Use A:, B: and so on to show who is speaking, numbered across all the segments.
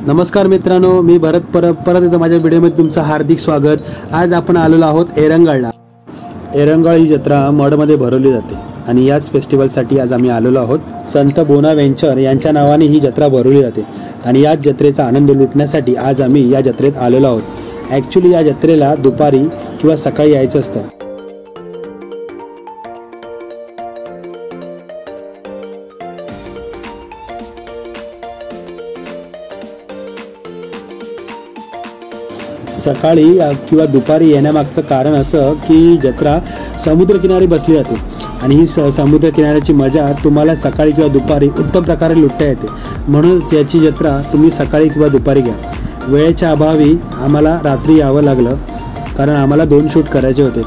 A: नमस्कार मित्रांनो, मी भरत परत एकदा माझ्या व्हिडिओमध्ये तुमचं हार्दिक स्वागत। आज आपण आलेलो आहोत एरंगळला। एरंगळ ही जत्रा मडमध्ये भरवली जाते आणि याच फेस्टिवलसाठी आज आम्ही आलेलो आहोत। संत बोनावेंचर यांच्या नावाने ही जत्रा भरवली जाते आणि याच जत्रेचा आनंद लुटण्यासाठी आज आम्ही या जत्रेत आलेलो आहोत। ॲक्च्युली या जत्रेला दुपारी किंवा सकाळी यायचं असतं। सकाळी किंवा दुपारी येण्यामागचं कारण असं की जत्रा समुद्रकिनारी बसली जाते आणि ही समुद्रकिनाऱ्याची मजा तुम्हाला सकाळी किंवा दुपारी उत्तम प्रकारे लुटता येते। म्हणूनच याची जत्रा तुम्ही सकाळी किंवा दुपारी घ्या। वेळेच्या अभावी आम्हाला रात्री यावं लागलं कारण आम्हाला 2 शूट करायचे होते।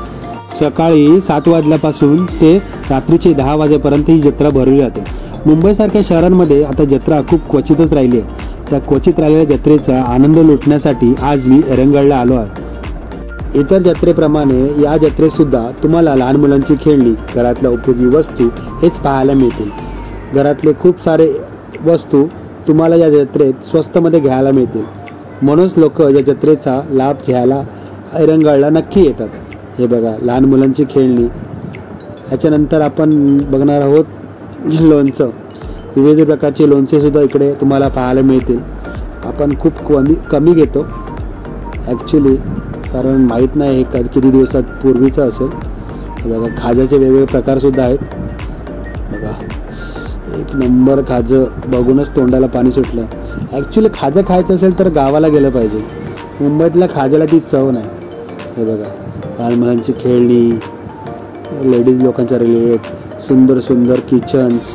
A: सकाळी 7 वाजल्यापासून ते रात्रीचे 10 वाजेपर्यंत ही जत्रा भरवली जाते। मुंबईसारख्या शहरांमध्ये आता जत्रा खूप क्वचितच राहिली आहे। त्या क्वचित राहिलेल्या जत्रेचा आनंद लुटण्यासाठी आज मी एरंगळला आलो आहे। इतर जत्रेप्रमाणे या जत्रेतसुद्धा तुम्हाला लहान मुलांची खेळणी, घरातल्या उपयोगी वस्तू हेच पाहायला मिळतील। घरातले खूप सारे वस्तू तुम्हाला या जत्रेत स्वस्तमध्ये घ्यायला मिळतील। म्हणूनच लोक या जत्रेचा लाभ घ्यायला एरंगळला नक्की येतात। हे बघा, लहान मुलांची खेळणी। ह्याच्यानंतर आपण बघणार आहोत लोणचं। विविध प्रकारचे लोणचे सुद्धा इकडे तुम्हाला पाहायला मिळतील। आपण खूप कमी घेतो ॲक्च्युली, कारण माहीत नाही हे किती दिवसात पूर्वीचं असेल। हे बघा, खाज्याचे वेगवेगळे प्रकारसुद्धा आहेत। बघा, एक नंबर खाजं बघूनच तोंडाला पाणी सुटलं। ॲक्च्युली खाजं खायचं असेल तर गावाला गेलं पाहिजे, मुंबईतल्या खाज्याला ती चव नाही। हे बघा, लहान मुलांची खेळणी, लेडीज लोकांच्या रिलेटेड सुंदर सुंदर किचन्स।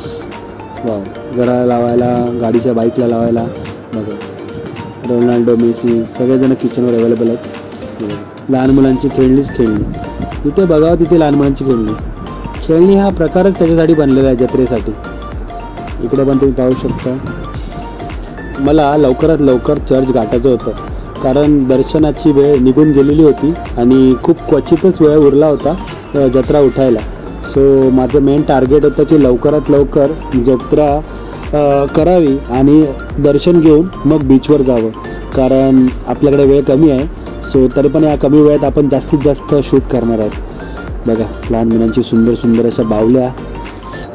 A: वाव, घराला लावायला, गाडीच्या बाईकला लावायला। बघा, रोनाल्डो, मेसी सगळेजण किचनवर अवेलेबल आहेत। लहान मुलांची खेळणी, तिथे बघावं तिथे लहान मुलांची खेळणी हा प्रकारच त्याच्यासाठी बनलेला आहे, जत्रेसाठी। इकडे पण तुम्ही पाहू शकता। मला लवकरात लवकर चर्च गाठायचं होतं कारण दर्शनाची वेळ निघून गेलेली होती आणि खूप क्वचितच वेळ उरला होता जत्रा उठायला। सो माझं मेन टार्गेट होतं की लवकरात लवकर जत्रा करावी आणि दर्शन घेऊन मग बीचवर जावं, कारण आपल्याकडे वेळ कमी आहे। सो तरी पण या कमी वेळात आपण जास्तीत जास्त शूट करणार आहोत। बघा, लहान मुलांची सुंदर सुंदर अशा बावल्या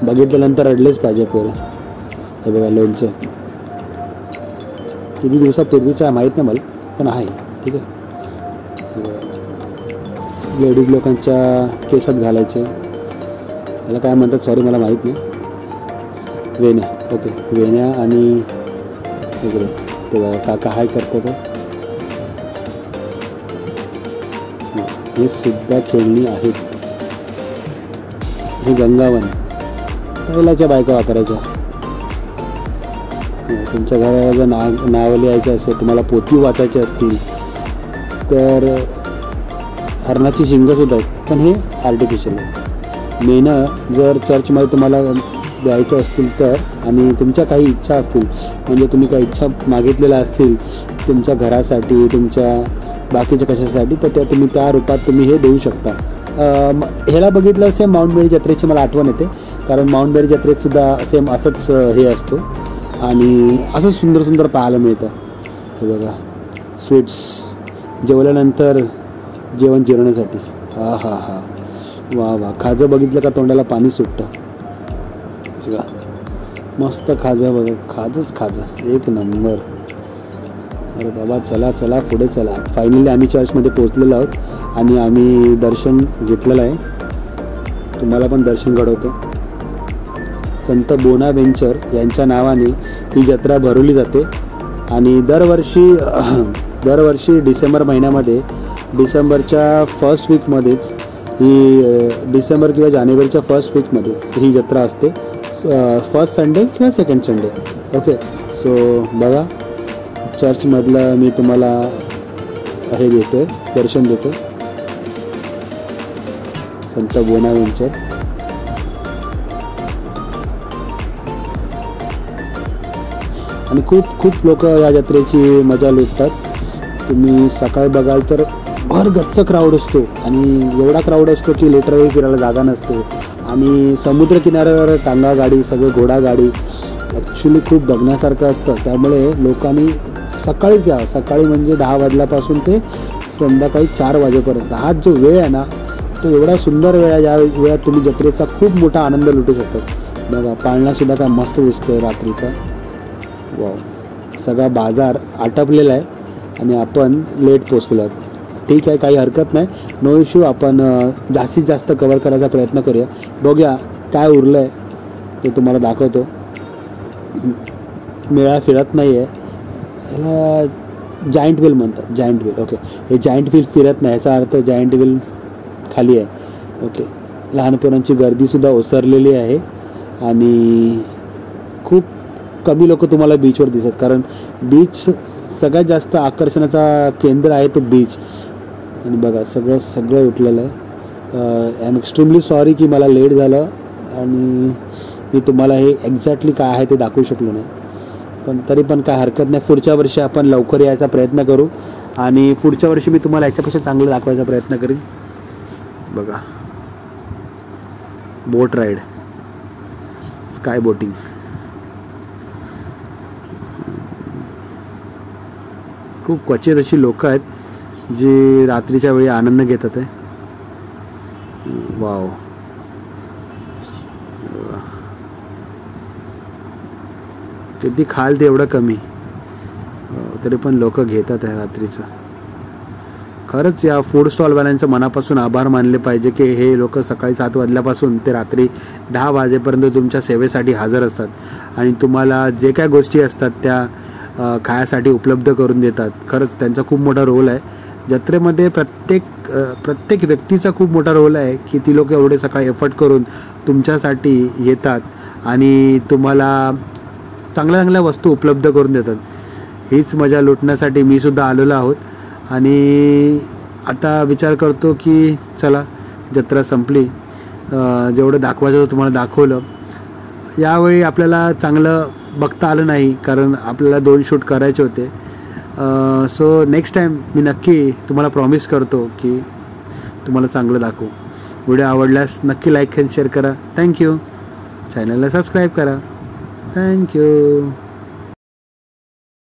A: बघितल्यानंतर रडलेच पाहिजे पोरं। हे बघा, लोणचं किती दिवसापूर्वीचं आहे माहीत नाही मला, पण आहे, ठीक आहे। लेडीज लोकांच्या केसात घालायचे, याला काय म्हणतात सॉरी मला माहीत नाही। वेण्या, ओके, वेण्या आणि इकडे ते बघा काका हाय करतात। हे सुद्धा खेळणी आहेत। हे गंगावन पहिल्याच्या बायका वापरायच्या। तुमच्या घराला जर नाव लिहायचं असेल, तुम्हाला पोती वाचायचे असतील तर हरणाची शिंगंसुद्धा आहेत, पण हे आर्टिफिशियल आहे। मेनं जर चर्चमध्ये तुम्हाला द्यायचं असतील तर, आणि तुमच्या काही इच्छा असतील, म्हणजे तुम्ही काही इच्छा मागितलेल्या असतील तुमच्या घरासाठी, तुमच्या बाकीच्या कशासाठी, तर त्या तुम्ही त्या रूपात तुम्ही हे देऊ शकता। ह्याला बघितलं सेम माउंट मेरी जत्रेची मला आठवण येते, कारण माउंट मेरी जत्रेतसुद्धा सेम असंच हे असतो आणि असंच सुंदर सुंदर पाहायला मिळतं। हे बघा, स्वीट्स जेवल्यानंतर जेवण जिरवण्यासाठी। हा हा हा, वा वा, खाजं बघितलं का तोंडाला पाणी सुटतं। बघा, मस्त खाजं, बघा खाजंच खाजं, एक नंबर। अरे बाबा, चला चला पुढे चला। फायनली आम्ही चर्चमध्ये पोहोचलेलो आहोत आणि आम्ही दर्शन घेतलेलं आहे। तुम्हाला पण दर्शन घडवतो। संत बोनावेंचर यांच्या नावाने ही जत्रा भरवली जाते आणि दरवर्षी डिसेंबर महिन्यामध्ये, डिसेंबरच्या फर्स्ट वीकमध्येच ही, डिसेंबर किंवा जानेवारीच्या फर्स्ट वीकमध्येच ही जत्रा असते, फर्स्ट संडे किंवा सेकंड संडे। ओके, सो बघा, चर्चमधलं मी तुम्हाला हे देतो आहे, दर्शन देतो। संत बोनावेंचर आणि खूप लोक या जत्रेची मजा लुटतात। तुम्ही सकाळी बघाल तर भर गच्च क्राऊड असतो आणि एवढा क्राऊड असतो की लिटरली फिरायला जागा नसते। आणि समुद्रकिनाऱ्यावर टांगा गाडी, सगळे घोडा गाडी, ॲक्च्युली खूप बघण्यासारखं असतं। त्यामुळे लोकांनी सकाळीच या, सकाळी म्हणजे 10 वाजल्यापासून ते संध्याकाळी 4 वाजेपर्यंत. हा जो वेळ आहे ना तो एवढा सुंदर वेळ आहे. या वेळात तुम्ही जत्रेचा खूप मोठा आनंद लुटू शकता. बघा पाळणासुद्धा काय मस्त दिसतोय रात्रीचा. वाव, सगळा बाजार आटपलेला आहे आणि आपण लेट पोचलो. ठीक आहे, काही हरकत नाही, नो इश्यू. आपण जास्तीत जास्त कवर करायचा प्रयत्न करूया. बघूया काय उरलं आहे ते तुम्हाला दाखवतो. मेळा फिरत नाही आहे, ह्याला जायंट व्हील म्हणतात, जायंट व्हील. ओके, हे जायंट व्हील फिरत नाही, याचा अर्थ जायंट व्हील खाली आहे. ओके, लहान पोरांची गर्दीसुद्धा ओसरलेली आहे आणि खूप कमी लोक तुम्हाला बीचवर दिसत, कारण बीच सगळ्यात जास्त आकर्षणाचा केंद्र आहे तो बीच. आणि बघा सगळं उठलेलं आहे. आय एम एक्स्ट्रीमली सॉरी की मला लेट झालं आणि मी तुम्हाला हे एक्झॅक्टली काय आहे ते दाखवू शकलो नाही, पण तरी पण काय हरकत नाही. पुढच्या वर्षी आपण लवकर यायचा प्रयत्न करू आणि पुढच्या वर्षी मी तुम्हाला याच्यापेक्षा चांगलं दाखवायचा प्रयत्न करीन. बघा बोट राईड, स्काय बोटिंग. खूप क्वचित अशी लोक आहेत जी रात्रीच्या वेळी आनंद घेतात आहे. वाव, किती खाल ते एवढं कमी, तरी पण लोक घेतात आहे रात्रीचं. खरंच या फूड स्टॉलवाल्यांचं मनापासून आभार मानले पाहिजे की हे लोक सकाळी 7 वाजल्यापासून ते रात्री 10 वाजेपर्यंत तुमच्या सेवेसाठी हजर असतात आणि तुम्हाला जे काय गोष्टी असतात त्या खाण्यासाठी उपलब्ध करून देतात. खरंच त्यांचा खूप मोठा रोल आहे जत्रेमध्ये. प्रत्येक व्यक्तीचा खूप मोठा रोल आहे की ती लोक एवढे सकाळी एफर्ट करून तुमच्यासाठी येतात आणि तुम्हाला चांगल्या वस्तू उपलब्ध करून देतात. हीच मजा लुटण्यासाठी मी सुद्धा आलेलो आहोत आणि आता विचार करतो की चला जत्रा संपली, जेवढं दाखवायचं होतं तुम्हाला दाखवलं. यावेळी आपल्याला चांगलं बघता आलं नाही कारण आपल्याला 2 शूट करायचे होते. सो नेक्स्ट टाईम मी नक्की तुम्हाला प्रॉमिस करतो की तुम्हाला चांगलं दाखवू. व्हिडिओ आवडल्यास नक्की लाईक आणि शेअर करा. थँक्यू. चॅनलला सबस्क्राईब करा. थँक्यू.